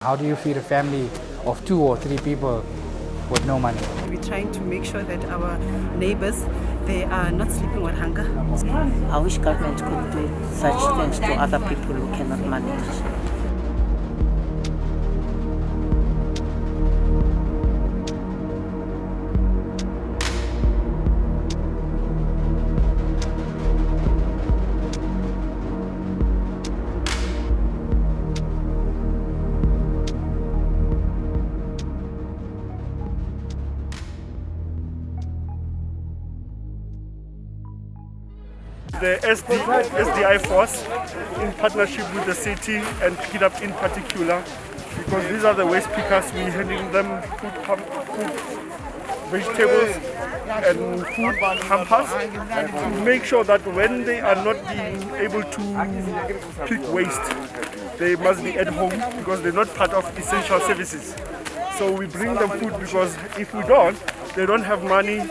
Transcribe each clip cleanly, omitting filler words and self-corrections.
How do you feed a family of 2 or 3 people with no money? We're trying to make sure that our neighbors, they are not sleeping with hunger. I wish government could do such things to other people who cannot manage. The SDI force, in partnership with the city and Pick It Up in particular, because these are the waste pickers, we're handing them food, vegetables and food hampers to make sure that when they are not being able to pick waste, they must be at home because they're not part of essential services. So we bring them food because if we don't, they don't have money,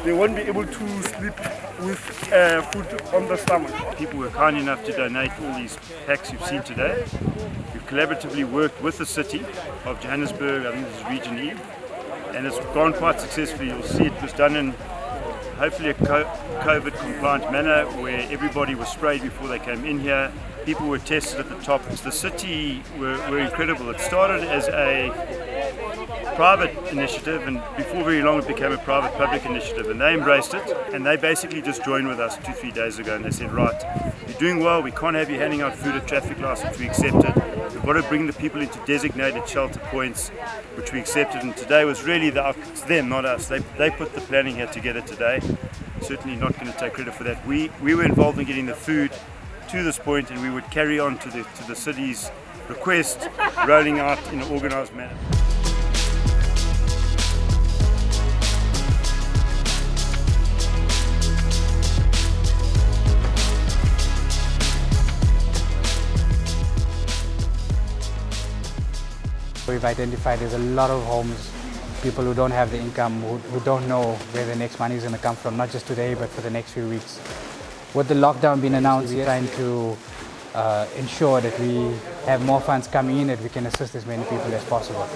they won't be able to sleep with food on the stomach. People were kind enough to donate all these packs you've seen today. We've collaboratively worked with the city of Johannesburg, I think this is Region E, and it's gone quite successfully. You'll see it was done in hopefully a COVID compliant manner where everybody was sprayed before they came in here. People were tested at the top. The city were incredible. It started as a private initiative, and before very long it became a private-public initiative, and they embraced it, and they basically just joined with us 2-3 days ago, and they said, right, you're doing well, we can't have you handing out food at traffic lights, which we accepted. We've got to bring the people into designated shelter points, which we accepted, and today was really it's them, not us. They put the planning here together today. Certainly not going to take credit for that. We were involved in getting the food to this point, and we would carry on to the city's request, rolling out in an organised manner. We've identified there's a lot of homes, people who don't have the income, who don't know where the next money is going to come from, not just today but for the next few weeks. With the lockdown being announced, we're trying to ensure that we have more funds coming in, that we can assist as many people as possible.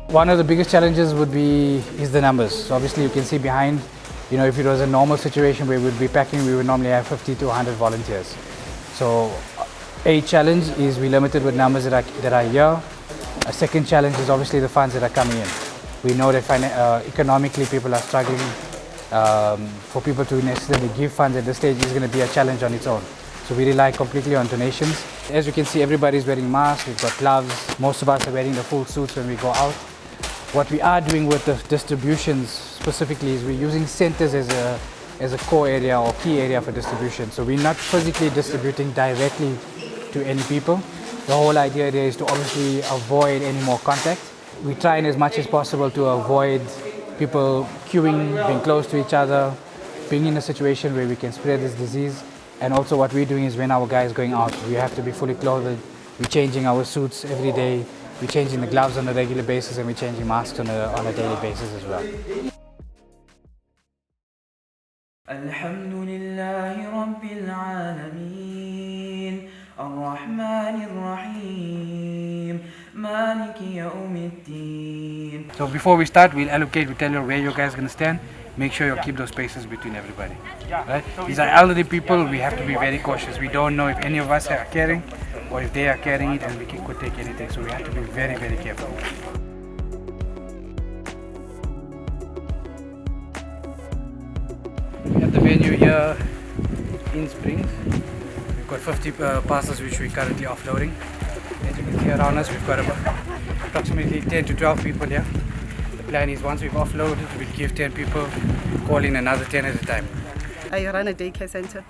One of the biggest challenges is the numbers. So obviously you can see behind, if it was a normal situation where we'd be packing, we would normally have 50 to 100 volunteers. So a challenge is we're limited with numbers that are here. A second challenge is obviously the funds that are coming in. We know that economically people are struggling. For people to necessarily give funds at this stage is going to be a challenge on its own. So we rely completely on donations. As you can see, everybody's wearing masks, we've got gloves. Most of us are wearing the full suits when we go out. What we are doing with the distributions specifically is we're using centers as a core area or key area for distribution. So we're not physically distributing directly to any people. The whole idea there is to obviously avoid any more contact. We try as much as possible to avoid people queuing, being close to each other, being in a situation where we can spread this disease. And also what we're doing is when our guys going out, we have to be fully clothed. We're changing our suits every day. We're changing the gloves on a regular basis, and we're changing masks on a daily basis as well. Alhamdulillahi Rabbil Alameen, Ar-Rahman Ar-Rahim, Maliki Yawmiddin. So before we start, we'll tell you where you guys are going to stand. Make sure you keep those spaces between everybody. Right? These are elderly people, we have to be very cautious. We don't know if any of us are carrying or if they are carrying it, and we could take anything. So we have to be very, very careful. We have the venue here in Springs. We've got 50 parcels which we're currently offloading. As you can see around us, we've got approximately 10 to 12 people here. The plan is once we've offloaded, we'll give 10 people, call in another 10 at a time. I run a daycare center.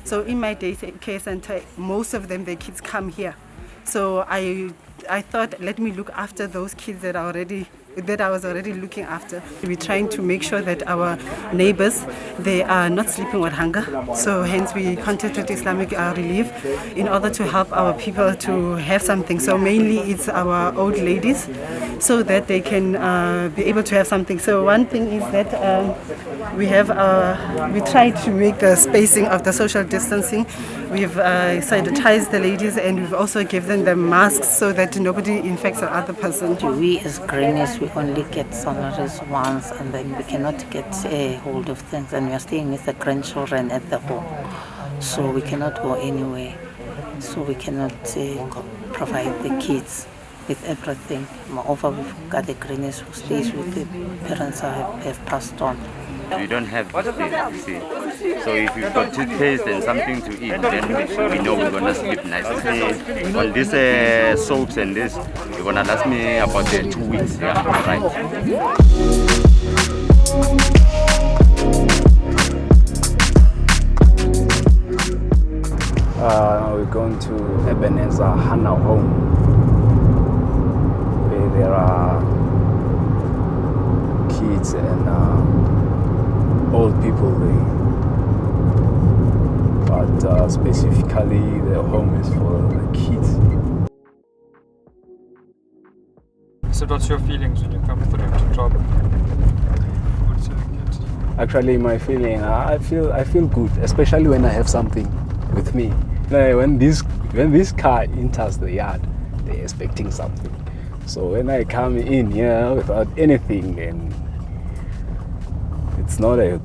So in my daycare center, most of them, their kids come here. So I thought, let me look after those kids that I was already looking after. We're trying to make sure that our neighbors, they are not sleeping with hunger. So hence we contacted Islamic Relief in order to help our people to have something. So mainly it's our old ladies, so that they can be able to have something. So one thing is that we try to make the spacing of the social distancing We've sanitized the ladies, and we've also given them masks so that nobody infects the other person. We as grannies, we only get salaries once, and then we cannot get a hold of things, and we are staying with the grandchildren at the home, so we cannot go anywhere, so we cannot provide the kids with everything. Moreover, we've got the grannies who stays with the parents who have passed on. We don't have this thing, you see. So if we've got toothpaste and something to eat, then we know we're gonna sleep nicely. On this soaps and this, it's gonna last me about 2 weeks. Yeah, right. We're going to Ebenezer Hannah Home, where there are kids and old people there. But specifically, the home is for the kids. So what's your feelings when you come through to job? What's your kids? Actually, my feeling, I feel good, especially when I have something with me. When this car enters the yard, they're expecting something. So when I come in here without anything, then it's not a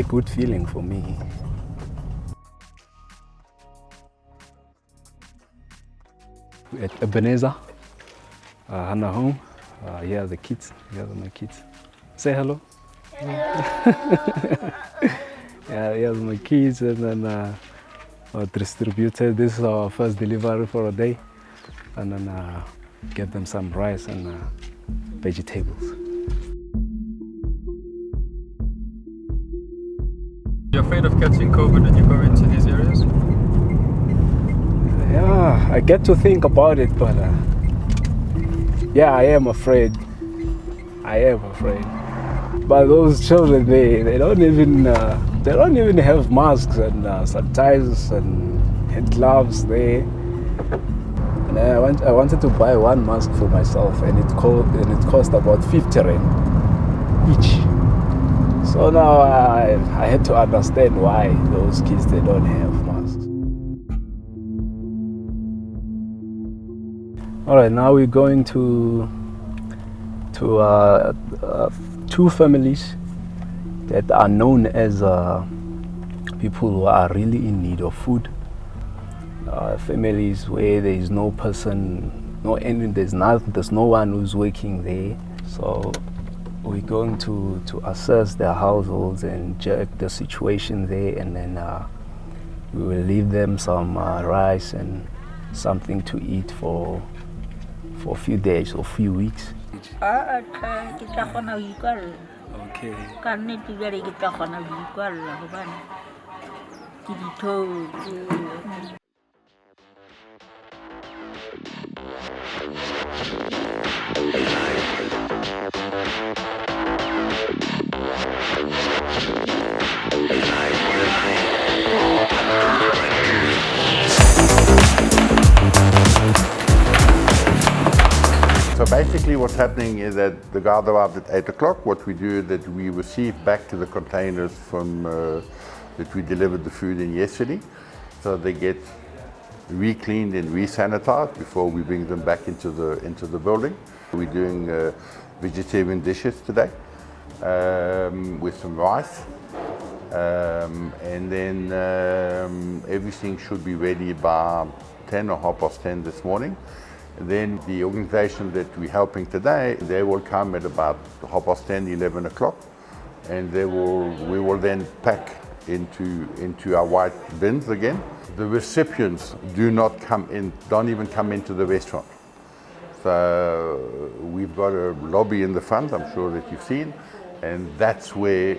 good feeling for me. At Ebenezer, Hannah Home. Here are the kids. Here are my kids. Say hello. Yeah, here's my kids, and then I distributed. This is our first delivery for a day, and then get them some rice and vegetables. You're afraid of catching COVID when you go into these areas? Yeah, I get to think about it, but yeah, I am afraid. But those children, they don't even have masks and sanitizers and hand gloves there. And I wanted to buy one mask for myself, and it cost about 50 rand each. So now I had to understand why those kids, they don't have masks. All right, now we're going to two families that are known as people who are really in need of food. Families where there is no person, there's no one who's working there. So we're going to assess their households and check the situation there, and then we will leave them some rice and something to eat for a few days or a few weeks. Okay. So basically what's happening is that the guard arrived at 8 o'clock. What we do is that we receive back to the containers from that we delivered the food in yesterday. So they get re-cleaned and re-sanitized before we bring them back into the building. We're doing vegetarian dishes today with some rice. And then everything should be ready by 10 or 10:30 this morning. Then the organization that we're helping today, they will come at about 10:30, 11 o'clock, and we will then pack into our white bins again. The recipients don't even come into the restaurant. So we've got a lobby in the front, I'm sure that you've seen, and that's where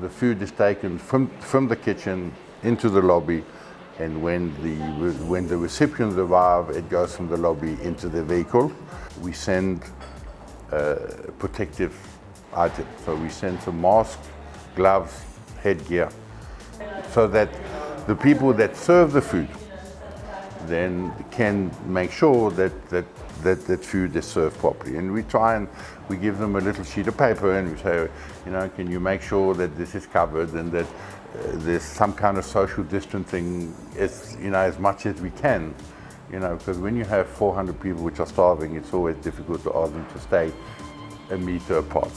the food is taken from the kitchen into the lobby. And when the recipients arrive, it goes from the lobby into the vehicle. We send protective items. So we send some masks, gloves, headgear, so that the people that serve the food then can make sure that food is served properly. And we give them a little sheet of paper and we say, can you make sure that this is covered and that there's some kind of social distancing, as much as we can, because when you have 400 people which are starving, it's always difficult to ask them to stay a meter apart.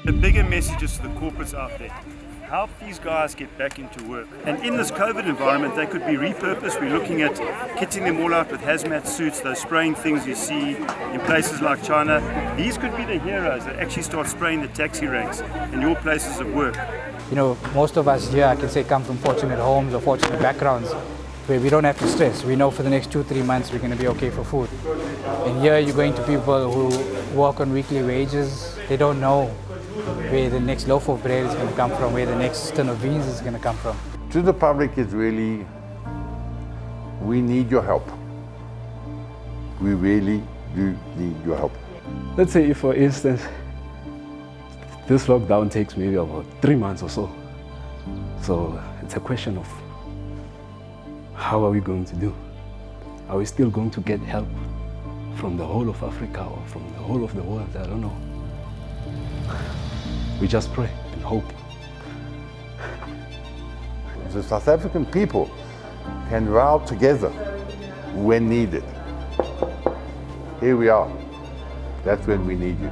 The bigger message is to the corporates out there. Help these guys get back into work. And in this COVID environment, they could be repurposed. We're looking at kitting them all out with hazmat suits, those spraying things you see in places like China. These could be the heroes that actually start spraying the taxi ranks in your places of work. Most of us here, I can say, come from fortunate homes or fortunate backgrounds where we don't have to stress. We know for the next 2-3 months we're going to be okay for food. And here you're going to people who work on weekly wages. They don't know where the next loaf of bread is going to come from, where the next tin of beans is going to come from. To the public, it's really, we need your help. We really do need your help. Let's say if, for instance, this lockdown takes maybe about 3 months or so. So it's a question of how are we going to do? Are we still going to get help from the whole of Africa or from the whole of the world? I don't know. We just pray and hope. The South African people can rally together when needed. Here we are. That's when we need you.